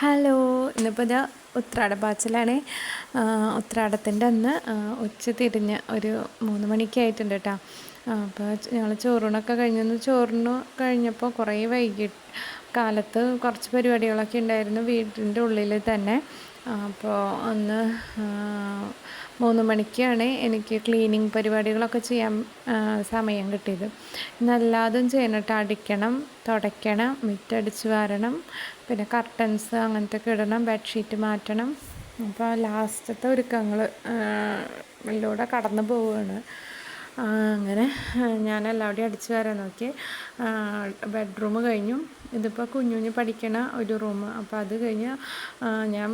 Hello, ഇന്നിപ്പോൾ ഇത് ഉത്രാടപ്പാച്ചിലാണ്. ഉത്രാടത്തിൻ്റെ അന്ന് ഉച്ച തിരിഞ്ഞ് ഒരു 3 മണിക്ക് ആയിട്ടുണ്ട് കേട്ടോ. അപ്പോൾ ഞങ്ങൾ ചോറൂണൊക്കെ ചോറിന് കഴിഞ്ഞപ്പോൾ കുറേ വൈകി. കാലത്ത് കുറച്ച് പരിപാടികളൊക്കെ ഉണ്ടായിരുന്നു വീടിൻ്റെ ഉള്ളിൽ തന്നെ. അപ്പോൾ അന്ന് 3 മണിക്കാണ് എനിക്ക് ക്ലീനിങ് പരിപാടികളൊക്കെ ചെയ്യാൻ സമയം കിട്ടിയത്. ഇന്നെല്ലാതും ചെയ്യണം കേട്ടോ. അടിക്കണം, തുടയ്ക്കണം, മുറ്റടിച്ച് വാരണം, പിന്നെ കർട്ടൻസ് അങ്ങനത്തെ ഒക്കെ ഇടണം, ബെഡ്ഷീറ്റ് മാറ്റണം. അപ്പോൾ ലാസ്റ്റത്തെ ഒരുക്കങ്ങൾ ഇതിലൂടെ കടന്നു പോവുകയാണ്. അങ്ങനെ ഞാൻ എല്ലാവരുടെയും അടിച്ചു വരാൻ നോക്കി. ബെഡ്റൂം കഴിഞ്ഞു. ഇതിപ്പോൾ കുഞ്ഞുഞ്ഞ് പഠിക്കണ ഒരു റൂം. അപ്പോൾ അത് കഴിഞ്ഞ് ഞാൻ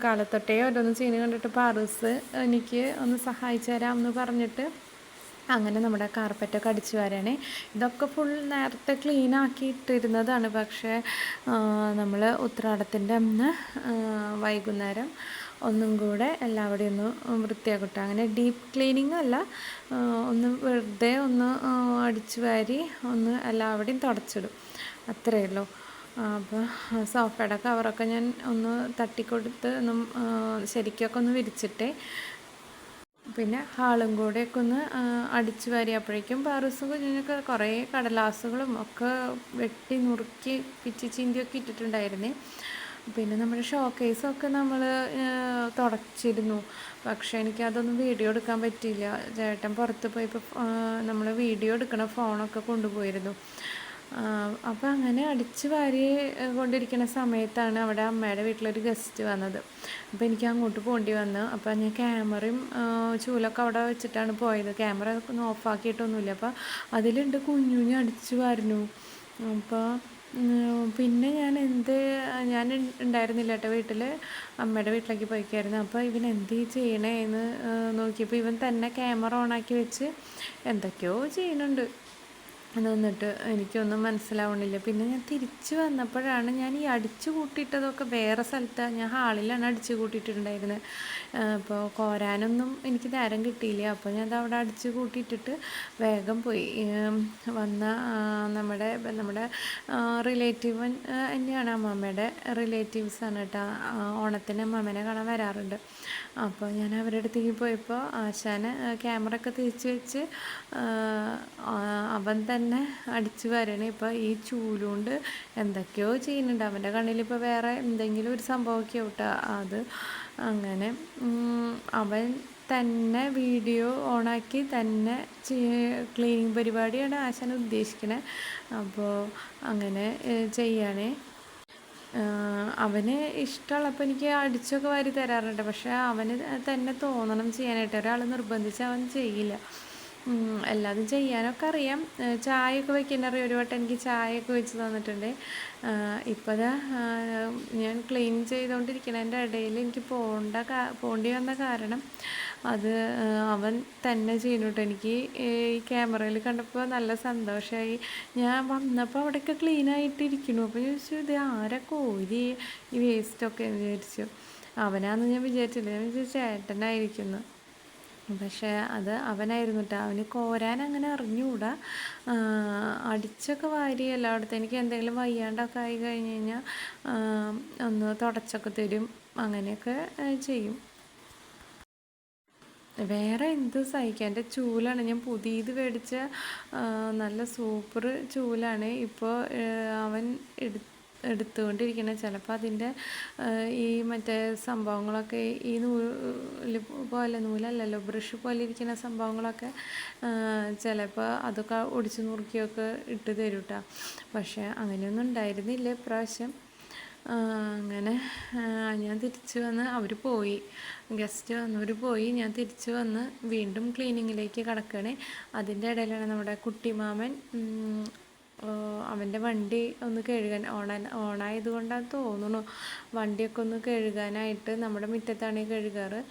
കാലത്തൊട്ടേ ഓരോന്ന് ചെയ്യുന്നത് കണ്ടിട്ട് പാറൂസ് എനിക്ക് ഒന്ന് സഹായിച്ചു തരാമെന്ന് പറഞ്ഞിട്ട് അങ്ങനെ നമ്മുടെ കാർപ്പറ്റൊക്കെ അടിച്ചു വരാണ്. ഇതൊക്കെ ഫുൾ നേരത്തെ ക്ലീൻ ആക്കിയിട്ടിരുന്നതാണ്. പക്ഷേ നമ്മൾ ഉത്രാടത്തിൻ്റെ അന്ന് വൈകുന്നേരം ഒന്നും കൂടെ എല്ലാവരുടെയും ഒന്ന് വൃത്തിയാക്കട്ടെ. അങ്ങനെ ഡീപ്പ് ക്ലീനിങ് അല്ല, ഒന്ന് വെറുതെ ഒന്ന് അടിച്ചു വാരി ഒന്ന് എല്ലാവരുടെയും തുടച്ചിടും, അത്രയേ ഉള്ളൂ. അപ്പോൾ സോഫയുടെ കവറൊക്കെ ഞാൻ ഒന്ന് തട്ടിക്കൊടുത്ത് ശരിക്കൊക്കെ ഒന്ന് വിരിച്ചിട്ടേ പിന്നെ ഹാളും കൂടെയൊക്കെ ഒന്ന് അടിച്ചു വാരിയപ്പോഴേക്കും പാറൂസും കുഞ്ഞിനൊക്കെ കുറേ കടലാസുകളും ഒക്കെ വെട്ടി നുറുക്കി പിച്ചി ചീന്തിയൊക്കെ ഇട്ടിട്ടുണ്ടായിരുന്നേ. പിന്നെ നമ്മുടെ ഷോക്കേസൊക്കെ നമ്മൾ തുടച്ചിരുന്നു. പക്ഷേ എനിക്കതൊന്നും വീഡിയോ എടുക്കാൻ പറ്റിയില്ല. ചേട്ടൻ പുറത്ത് പോയപ്പോൾ നമ്മൾ വീഡിയോ എടുക്കണ ഫോണൊക്കെ കൊണ്ടുപോയിരുന്നു. അപ്പോൾ അങ്ങനെ അടിച്ചു വാരി കൊണ്ടിരിക്കുന്ന സമയത്താണ് അവിടെ അമ്മയുടെ വീട്ടിലൊരു ഗസ്റ്റ് വന്നത്. അപ്പോൾ എനിക്ക് അങ്ങോട്ട് പോകേണ്ടി വന്നു. അപ്പോൾ ഞാൻ ക്യാമറയും ചൂലൊക്കെ അവിടെ വെച്ചിട്ടാണ് പോയത്. ക്യാമറ ഒന്ന് ഓഫാക്കിയിട്ടൊന്നുമില്ല. അപ്പോൾ അതിലുണ്ട് കുഞ്ഞുഞ്ഞ് അടിച്ചു വാരുന്നു. അപ്പോൾ പിന്നെ ഞാൻ ഉണ്ടായിരുന്നില്ല കേട്ടോ വീട്ടിൽ, അമ്മയുടെ വീട്ടിലേക്ക് പോയിക്കായിരുന്നു. അപ്പോൾ ഇവൻ എന്ത് ചെയ്യണേ എന്ന് നോക്കിയപ്പോൾ ഇവൻ തന്നെ ക്യാമറ ഓണാക്കി വെച്ച് എന്തൊക്കെയോ ചെയ്യുന്നുണ്ട്. എന്നിട്ട് എനിക്കൊന്നും മനസ്സിലാവണില്ല. പിന്നെ ഞാൻ തിരിച്ച് വന്നപ്പോഴാണ് ഞാൻ ഈ അടിച്ചു കൂട്ടിയിട്ടതൊക്കെ വേറെ സ്ഥലത്താണ്. ഞാൻ ഹാളിലാണ് അടിച്ചു കൂട്ടിയിട്ടുണ്ടായിരുന്നത്. അപ്പോൾ കോരാനൊന്നും എനിക്ക് നേരം കിട്ടിയില്ല. അപ്പോൾ ഞാൻ അവിടെ അടിച്ചു കൂട്ടിയിട്ടിട്ട് വേഗം പോയി. വന്ന നമ്മുടെ റിലേറ്റീവ് തന്നെയാണ്, അമ്മമ്മയുടെ റിലേറ്റീവ്സാണ് കേട്ടോ. ഓണത്തിന് അമ്മമ്മേനെ കാണാൻ വരാറുണ്ട്. അപ്പോൾ ഞാൻ അവരുടെ അടുത്തേക്ക് പോയപ്പോൾ ആശാന് ക്യാമറ ഒക്കെ തിരിച്ച് വെച്ച് അവൻ തന്നെ അടിച്ചു വരണേ. ഇപ്പോൾ ഈ ചൂലുകൊണ്ട് എന്തൊക്കെയോ ചെയ്യുന്നുണ്ട്. അവൻ്റെ കണ്ണിലിപ്പോൾ വേറെ എന്തെങ്കിലും ഒരു സംഭവമൊക്കെ ആവട്ടെ. അത് അങ്ങനെ അവൻ തന്നെ വീഡിയോ ഓണാക്കി തന്നെ ക്ലീനിങ് പരിപാടിയാണ് ആശാൻ ഉദ്ദേശിക്കണേ. അപ്പോൾ അങ്ങനെ ചെയ്യണേ. അവന് ഇഷ്ടമുള്ളപ്പോൾ എനിക്ക് അടിച്ചൊക്കെ വാരി തരാറുണ്ട്. പക്ഷേ അവന് തന്നെ തോന്നണം ചെയ്യാനായിട്ട്. ഒരാൾ നിർബന്ധിച്ച് അവൻ ചെയ്യില്ല. എല്ലാതും ചെയ്യാനൊക്കെ അറിയാം. ചായയൊക്കെ വയ്ക്കാനറിയാം. ഒരു വട്ടം എനിക്ക് ചായയൊക്കെ വെച്ച് തന്നിട്ടുണ്ട്. ഇപ്പോൾ ഞാൻ ക്ലീൻ ചെയ്തുകൊണ്ടിരിക്കുന്നതിൻ്റെ ഇടയിൽ എനിക്ക് പോകേണ്ടി വന്ന കാരണം അത് അവൻ തന്നെ ചെയ്യുന്നു കേട്ടോ. എനിക്ക് ഈ ക്യാമറയിൽ കണ്ടപ്പോൾ നല്ല സന്തോഷമായി. ഞാൻ വന്നപ്പോൾ അവിടെയൊക്കെ ക്ലീനായിട്ടിരിക്കുന്നു. അപ്പോൾ ചോദിച്ചു, ഇത് ആരാ കോരി ഈ വേസ്റ്റൊക്കെ എന്ന് വിചാരിച്ചു. അവനാന്ന് ഞാൻ വിചാരിച്ചില്ല. ഞാൻ വിചാരിച്ചു ചേട്ടനായിരിക്കുന്നു. പക്ഷേ അത് അവനായിരുന്നു കേട്ടോ. അവന് കോരാൻ അങ്ങനെ അറിഞ്ഞുകൂടാ. അടിച്ചൊക്കെ വാരി എല്ലായിടത്തും. എനിക്ക് എന്തെങ്കിലും വയ്യാണ്ടൊക്കെ ആയി കഴിഞ്ഞ് കഴിഞ്ഞാൽ ഒന്ന് തുടച്ചൊക്കെ തരും. അങ്ങനെയൊക്കെ ചെയ്യും. വേറെ എന്ത് സഹിക്കാം. എൻ്റെ ചൂലാണ്, ഞാൻ പുതിയത് മേടിച്ച നല്ല സൂപ്പർ ചൂലാണ് ഇപ്പോൾ അവൻ എടുത്തുകൊണ്ടിരിക്കുന്നത്. ചിലപ്പോൾ അതിൻ്റെ ഈ മറ്റേ സംഭവങ്ങളൊക്കെ ഈ നൂലല്ലല്ലോ, ബ്രഷ് പോലെ ഇരിക്കുന്ന സംഭവങ്ങളൊക്കെ ചിലപ്പോൾ അതൊക്കെ ഒടിച്ച് നുറുക്കിയൊക്കെ ഇട്ട് തരും കേട്ടോ. പക്ഷേ അങ്ങനെയൊന്നും ഉണ്ടായിരുന്നില്ല ഇപ്രാവശ്യം. അങ്ങനെ ഞാൻ തിരിച്ച് വന്ന് ഗസ്റ്റ് വന്നവർ പോയി. ഞാൻ തിരിച്ച് വന്ന് വീണ്ടും ക്ലീനിങ്ങിലേക്ക് കടക്കുകയാണ്. അതിൻ്റെ ഇടയിലാണ് നമ്മുടെ കുട്ടിമാമൻ അവൻ്റെ വണ്ടി ഒന്ന് കഴുകാൻ ഓണായത് കൊണ്ടാണ് തോന്നുന്നു, വണ്ടിയൊക്കെ ഒന്ന് കഴുകാനായിട്ട് നമ്മുടെ മുറ്റത്താണ് കഴുകാറ്.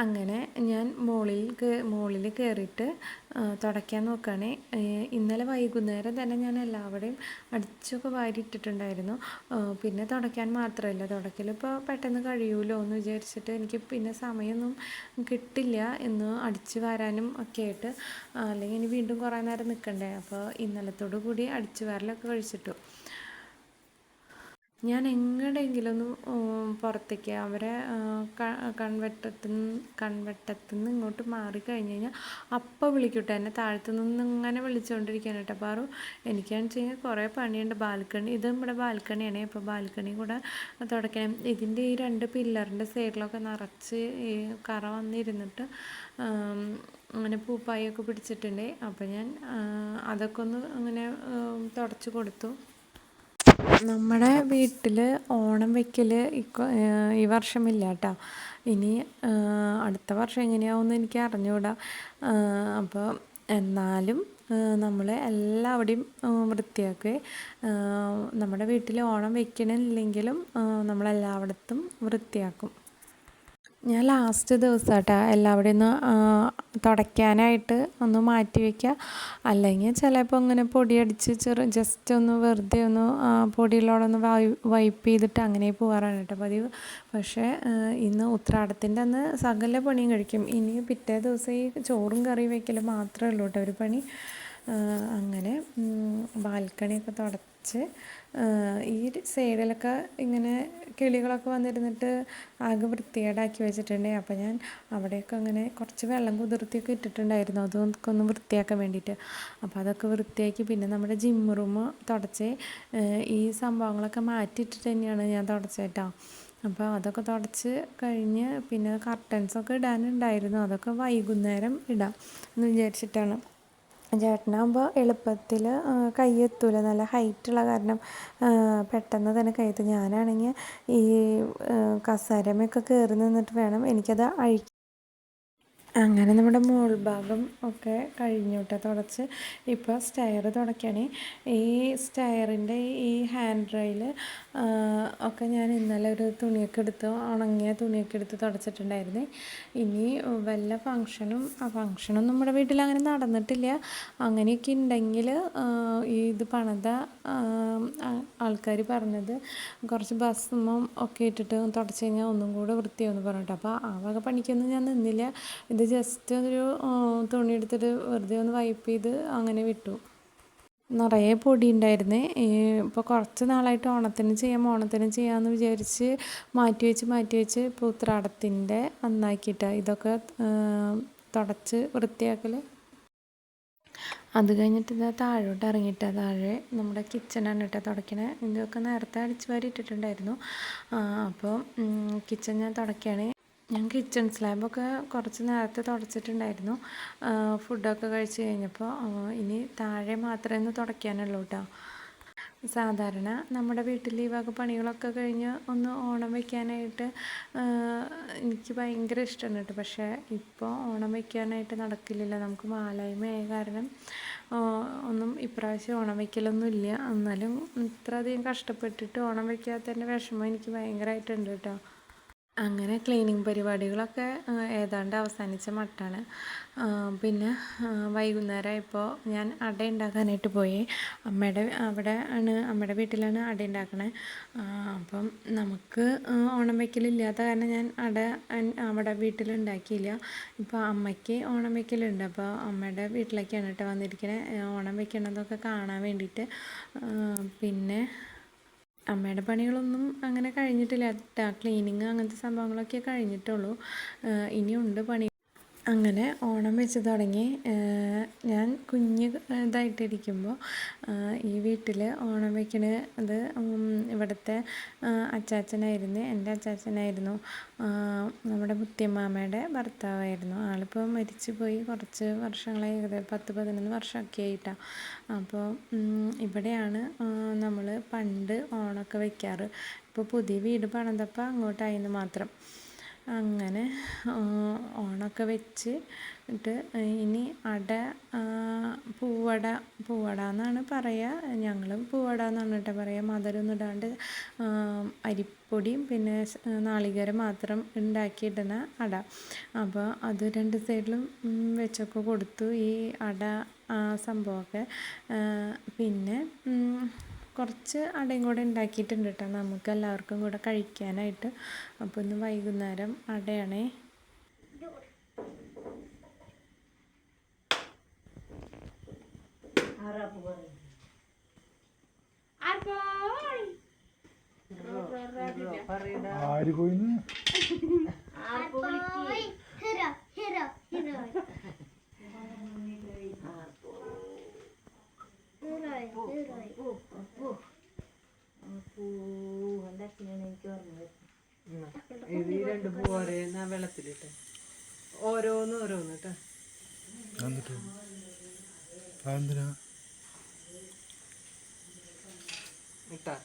അങ്ങനെ ഞാൻ മുകളിൽ കയറിയിട്ട് തുടയ്ക്കാൻ നോക്കുകയാണ്. ഇന്നലെ വൈകുന്നേരം തന്നെ ഞാൻ എല്ലാവരുടെയും അടിച്ചൊക്കെ വാരിയിട്ടിട്ടുണ്ടായിരുന്നു. പിന്നെ തുടയ്ക്കാൻ മാത്രമല്ല, തുടയ്ക്കലിപ്പോൾ പെട്ടെന്ന് കഴിയുമല്ലോ എന്ന് വിചാരിച്ചിട്ട് എനിക്ക് പിന്നെ സമയമൊന്നും കിട്ടില്ല എന്ന് അടിച്ചു വാരാനും ഒക്കെ ആയിട്ട്. അല്ലെങ്കിൽ ഇനി വീണ്ടും കുറേ നേരം നിൽക്കണ്ടേ. അപ്പോൾ ഇന്നലത്തോടു കൂടി അടിച്ചു വാരലൊക്കെ കഴിച്ചിട്ടു. ഞാൻ എങ്ങടെയെങ്കിലും ഒന്ന് പുറത്തേക്ക് അവരെ കൺവെട്ടത്തുനിന്ന് ഇങ്ങോട്ട് മാറി കഴിഞ്ഞ് കഴിഞ്ഞാൽ അപ്പം വിളിക്കൂട്ടെ, എന്നെ താഴത്തു നിന്ന് ഇങ്ങനെ വിളിച്ചുകൊണ്ടിരിക്കുകയാണ് കേട്ടോ. പാറു എനിക്കാണെന്ന് വെച്ച് കഴിഞ്ഞാൽ കുറേ പണിയുണ്ട്. ബാൽക്കണി, ഇത് നമ്മുടെ ബാൽക്കണിയാണ്. അപ്പോൾ ബാൽക്കണി കൂടെ തുടയ്ക്കണം. ഇതിൻ്റെ ഈ 2 പില്ലറിൻ്റെ സൈഡിലൊക്കെ നിറച്ച് ഈ കറ വന്നിരുന്നിട്ട് അങ്ങനെ പൂപ്പായൊക്കെ പിടിച്ചിട്ടുണ്ട്. അപ്പോൾ ഞാൻ അതൊക്കെ ഒന്ന് അങ്ങനെ തുടച്ച് കൊടുത്തു. നമ്മുടെ വീട്ടിൽ ഓണം വയ്ക്കൽ ഈ വർഷമില്ല കേട്ടോ. ഇനി അടുത്ത വർഷം എങ്ങനെയാവുമെന്ന് എനിക്ക് അറിഞ്ഞുകൂടാ. അപ്പോൾ എന്നാലും നമ്മൾ എല്ലാവിടെയും വൃത്തിയാക്കുകയും നമ്മുടെ വീട്ടിൽ ഓണം വയ്ക്കണില്ലെങ്കിലും നമ്മളെല്ലായിടത്തും വൃത്തിയാക്കും. ഞാൻ ലാസ്റ്റ് ദിവസമായിട്ടാ എല്ലാവിടെയും ഒന്ന് തുടയ്ക്കാനായിട്ട് ഒന്ന് മാറ്റി വയ്ക്കുക. അല്ലെങ്കിൽ ചിലപ്പോൾ ഇങ്ങനെ പൊടിയടിച്ച് ജസ്റ്റ് ഒന്ന് വെറുതെ ഒന്ന് പൊടിയിലോടൊന്ന് വൈപ്പ് ചെയ്തിട്ട് അങ്ങനെ പോകാറാണ് കേട്ടോ പതിവ്. പക്ഷേ ഇന്ന് ഉത്രാടത്തിൻ്റെ അന്ന് സകല പണിയും കഴിക്കും. ഇനി പിറ്റേ ദിവസം ഈ ചോറും കറിയും വയ്ക്കൽ മാത്രമേ ഉള്ളൂ കേട്ടോ ഒരു പണി. അങ്ങനെ ബാൽക്കണിയൊക്കെ തുടച്ച് ഈ സൈഡിലൊക്കെ ഇങ്ങനെ കിളികളൊക്കെ വന്നിരുന്നിട്ട് ആകെ വൃത്തികേടാക്കി വെച്ചിട്ടുണ്ട്. അപ്പോൾ ഞാൻ അവിടെയൊക്കെ അങ്ങനെ കുറച്ച് വെള്ളം കുതിർത്തിയൊക്കെ ഇട്ടിട്ടുണ്ടായിരുന്നു, അതൊക്കെ ഒന്ന് വൃത്തിയാക്കാൻ വേണ്ടിയിട്ട്. അപ്പോൾ അതൊക്കെ വൃത്തിയാക്കി പിന്നെ നമ്മുടെ ജിം റൂം തുടച്ച് ഈ സംഭവങ്ങളൊക്കെ മാറ്റിയിട്ടിട്ട് തന്നെയാണ് ഞാൻ തുടച്ചേട്ടോ. അപ്പോൾ അതൊക്കെ തുടച്ച് കഴിഞ്ഞ് പിന്നെ കർട്ടൻസൊക്കെ ഇടാനുണ്ടായിരുന്നു, അതൊക്കെ വൈകുന്നേരം ഇടാം എന്ന് വിചാരിച്ചിട്ടാണ്. ചേട്ടനാകുമ്പോൾ എളുപ്പത്തിൽ കൈയെത്തൂല, നല്ല ഹൈറ്റുള്ള കാരണം പെട്ടെന്ന് തന്നെ കയ്യെത്തും. ഞാനാണെങ്കിൽ ഈ കസേരമൊക്കെ കയറി നിന്നിട്ട് വേണം എനിക്കത് അങ്ങനെ നമ്മുടെ മോൾ ഭാഗം ഒക്കെ കഴിഞ്ഞു കേട്ടോ തുടച്ച്. ഇപ്പോൾ സ്റ്റെയർ തുടയ്ക്കുകയാണ്. ഈ സ്റ്റെയറിൻ്റെ ഈ ഹാൻഡ് റെയിൽ ഒക്കെ ഞാൻ ഇന്നലെ ഒരു തുണിയൊക്കെ എടുത്ത് ഉണങ്ങിയ തുണിയൊക്കെ എടുത്ത് തുടച്ചിട്ടുണ്ടായിരുന്നേ. ഇനി വല്ല ഫങ്ഷനും നമ്മുടെ വീട്ടിൽ അങ്ങനെ നടന്നിട്ടില്ല. അങ്ങനെയൊക്കെ ഉണ്ടെങ്കിൽ ഇത് പണിത ആൾക്കാർ പറഞ്ഞത് കുറച്ച് ഭസ്മം ഒക്കെ ഇട്ടിട്ട് തുടച്ച് കഴിഞ്ഞാൽ ഒന്നും കൂടെ വൃത്തിയാവുമെന്ന് പറഞ്ഞിട്ട്. അപ്പോൾ ആ വക പണിക്കൊന്നും ഞാൻ നിന്നില്ല. ഇത് ജസ്റ്റ് ഒരു തുണി എടുത്തിട്ട് വെറുതെ ഒന്ന് വൈപ്പ് ചെയ്ത് അങ്ങനെ വിട്ടു. നിറയെ പൊടി ഉണ്ടായിരുന്നേ. ഇപ്പോൾ കുറച്ച് നാളായിട്ട് ഓണത്തിന് ചെയ്യാമെന്ന് വിചാരിച്ച് മാറ്റി വെച്ച് ഇപ്പോൾ ഉത്രാടത്തിൻ്റെ അന്നാക്കിയിട്ട് ഇതൊക്കെ തുടച്ച് വൃത്തിയാക്കൽ. അത് കഴിഞ്ഞിട്ട് ഇതാ താഴോട്ട് ഇറങ്ങിയിട്ട് താഴെ നമ്മുടെ കിച്ചണാണ് കേട്ടോ തുടയ്ക്കണേ. ഇതൊക്കെ നേരത്തെ അടിച്ച് വാരി ഇട്ടിട്ടുണ്ടായിരുന്നു. അപ്പോൾ കിച്ചൺ ഞാൻ തുടയ്ക്കുകയാണ്. ഞാൻ കിച്ചൺ സ്ലാബൊക്കെ കുറച്ച് നേരത്തെ തുടച്ചിട്ടുണ്ടായിരുന്നു ഫുഡൊക്കെ കഴിച്ച് കഴിഞ്ഞപ്പോൾ. ഇനി താഴെ മാത്രമേ ഒന്ന് തുടയ്ക്കാനുള്ളൂ കേട്ടോ. സാധാരണ നമ്മുടെ വീട്ടിൽ ഈ വക പണികളൊക്കെ കഴിഞ്ഞ് ഒന്ന് ഓണം വയ്ക്കാനായിട്ട് എനിക്ക് ഭയങ്കര ഇഷ്ടമാണ് കേട്ടോ. പക്ഷേ ഇപ്പോൾ ഓണം വയ്ക്കാനായിട്ട് നടക്കില്ലല്ലോ, നമുക്ക് മാലായ്മയായ കാരണം ഒന്നും ഇപ്രാവശ്യം ഓണം വയ്ക്കലൊന്നും ഇല്ല. എന്നാലും ഇത്രയധികം കഷ്ടപ്പെട്ടിട്ട് ഓണം വയ്ക്കാത്തതിൻ്റെ വിഷമം എനിക്ക് ഭയങ്കരമായിട്ടുണ്ട് കേട്ടോ. അങ്ങനെ ക്ലീനിങ് പരിപാടികളൊക്കെ ഏതാണ്ട് അവസാനിച്ച മട്ടാണ്. പിന്നെ വൈകുന്നേരമായപ്പോൾ ഞാൻ അട ഉണ്ടാക്കാനായിട്ട് പോയി. അമ്മയുടെ വീട്ടിലാണ് അട ഉണ്ടാക്കണേ. അപ്പം നമുക്ക് ഓണം വയ്ക്കലില്ലാത്ത കാരണം ഞാൻ അട അവിടെ വീട്ടിലുണ്ടാക്കിയില്ല. ഇപ്പോൾ അമ്മയ്ക്ക് ഓണം വയ്ക്കലുണ്ട്. അപ്പോൾ അമ്മയുടെ വീട്ടിലേക്കാണ് കേട്ടോ വന്നിരിക്കണേ ഓണം വയ്ക്കണതൊക്കെ കാണാൻ വേണ്ടിയിട്ട്. പിന്നെ അമ്മയുടെ പണികളൊന്നും അങ്ങനെ കഴിഞ്ഞിട്ടില്ല കേട്ടോ. ക്ലീനിങ് അങ്ങനത്തെ സംഭവങ്ങളൊക്കെ കഴിഞ്ഞിട്ടുള്ളൂ. ഇനിയുണ്ട് പണി. അങ്ങനെ ഓണം വെച്ച് തുടങ്ങി. ഞാൻ ഇതായിട്ടിരിക്കുമ്പോൾ ഈ വീട്ടിൽ ഓണം വയ്ക്കണത് ഇവിടുത്തെ അച്ചാച്ചനായിരുന്നു, എൻ്റെ അച്ചാച്ചനായിരുന്നു. നമ്മുടെ മുത്തിയമ്മാമ്മയുടെ ഭർത്താവായിരുന്നു. ആളിപ്പോൾ മരിച്ചു പോയി കുറച്ച് വർഷങ്ങളായി, ഏകദേശം 10-11 വർഷമൊക്കെ ആയിട്ടാണ്. അപ്പോൾ ഇവിടെയാണ് നമ്മൾ പണ്ട് ഓണമൊക്കെ വയ്ക്കാറ്. ഇപ്പോൾ പുതിയ വീട് പണിതപ്പോൾ അങ്ങോട്ടായെന്ന് മാത്രം. അങ്ങനെ ഓണമൊക്കെ വെച്ച് ഇട്ട് ഇനി പൂവട എന്നാണ് പറയുക. ഞങ്ങളും പൂവട എന്നാണ് കേട്ടോ പറയുക. മധുരമൊന്നും ഇടാണ്ട് അരിപ്പൊടിയും പിന്നെ നാളികേരം മാത്രം ഉണ്ടാക്കിയിടുന്ന അട. അപ്പോൾ അത് 2 സൈഡിലും വെച്ചൊക്കെ കൊടുത്തു ഈ അട സംഭവമൊക്കെ. പിന്നെ കുറച്ച് അടയും കൂടെ ഉണ്ടാക്കിയിട്ടുണ്ട് കേട്ടോ നമുക്ക് എല്ലാവർക്കും കൂടെ കഴിക്കാനായിട്ട്. അപ്പോൾ ഇന്ന് വൈകുന്നേരം അടയാണേ. ആര് പോയിന്ന് ഇത് ഈ 2 പൂവരെ ഞാൻ വെള്ളത്തിലിട്ട് ഓരോന്ന് കേട്ടോ എന്തിനാ ഇട്ടാ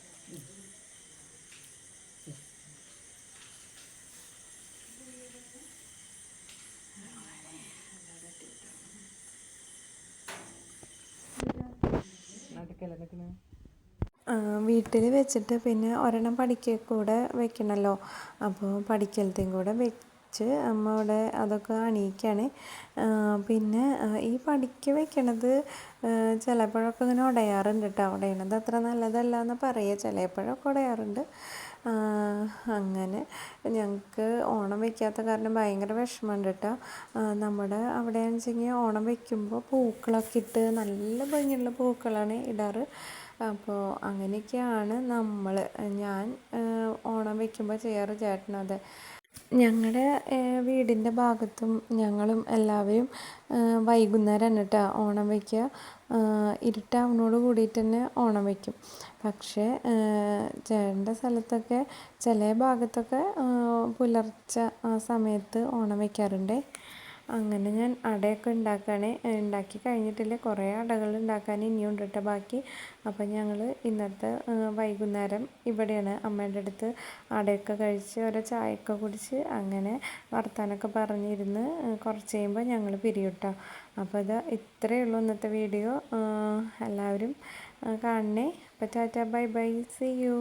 വീട്ടിൽ വെച്ചിട്ട് പിന്നെ ഒരെണ്ണം പഠിക്കൽ കൂടെ വെക്കണമല്ലോ. അപ്പോൾ പഠിക്കലത്തെയും കൂടെ വെച്ച് അമ്മ അവിടെ അതൊക്കെ അണിയിക്കുകയാണ്. പിന്നെ ഈ പഠിക്ക വെക്കണത് ചിലപ്പോഴൊക്കെ ഇങ്ങനെ ഉടയാറുണ്ട് കേട്ടോ. ഉടയണത് അത്ര നല്ലതല്ല എന്ന് പറയുക, ചിലപ്പോഴൊക്കെ ഉടയാറുണ്ട്. അങ്ങനെ ഞങ്ങൾക്ക് ഓണം വയ്ക്കാത്ത കാരണം ഭയങ്കര വിഷമമുണ്ട് കേട്ടോ. നമ്മുടെ അവിടെയാണെന്ന് വെച്ചെങ്കിൽ ഓണം വയ്ക്കുമ്പോൾ പൂക്കളൊക്കെ ഇട്ട് നല്ല ഭംഗിയുള്ള പൂക്കളാണ് ഇടാറ്. അപ്പോൾ അങ്ങനെയൊക്കെയാണ് ഞാൻ ഓണം വയ്ക്കുമ്പോൾ ചെയ്യാറ്. ചേട്ടനും അതെ. ഞങ്ങളുടെ വീടിൻ്റെ ഭാഗത്തും ഞങ്ങളും എല്ലാവരും വൈകുന്നേരമാണ് കേട്ടോ ഓണം വയ്ക്കുക. ഇരുട്ടാവുന്നതോട് കൂടിയിട്ട് തന്നെ ഓണം വയ്ക്കും. പക്ഷേ ചേട്ടൻ്റെ സ്ഥലത്തൊക്കെ ചില ഭാഗത്തൊക്കെ പുലർച്ചെ ആ സമയത്ത് ഓണം വയ്ക്കാറുണ്ട്. അങ്ങനെ ഞാൻ അടയൊക്കെ ഉണ്ടാക്കി കഴിഞ്ഞിട്ടില്ല. കുറേ അടകൾ ഉണ്ടാക്കാൻ ഇനിയുണ്ട് കേട്ടോ ബാക്കി. അപ്പം ഞങ്ങൾ ഇന്നത്തെ വൈകുന്നേരം ഇവിടെയാണ് അമ്മേൻ്റെ അടുത്ത് അടയൊക്കെ കഴിച്ച് ഓരോ ചായയൊക്കെ കുടിച്ച് അങ്ങനെ വർത്താനമൊക്കെ പറഞ്ഞിരുന്ന് കുറച്ച് കഴിയുമ്പോൾ ഞങ്ങൾ പിരിയും കേട്ടോ. അപ്പോൾ ഇത്രയേ ഉള്ളൂ ഇന്നത്തെ വീഡിയോ. എല്ലാവരും കാണണേ. അപ്പോൾ tata bye bye, see U.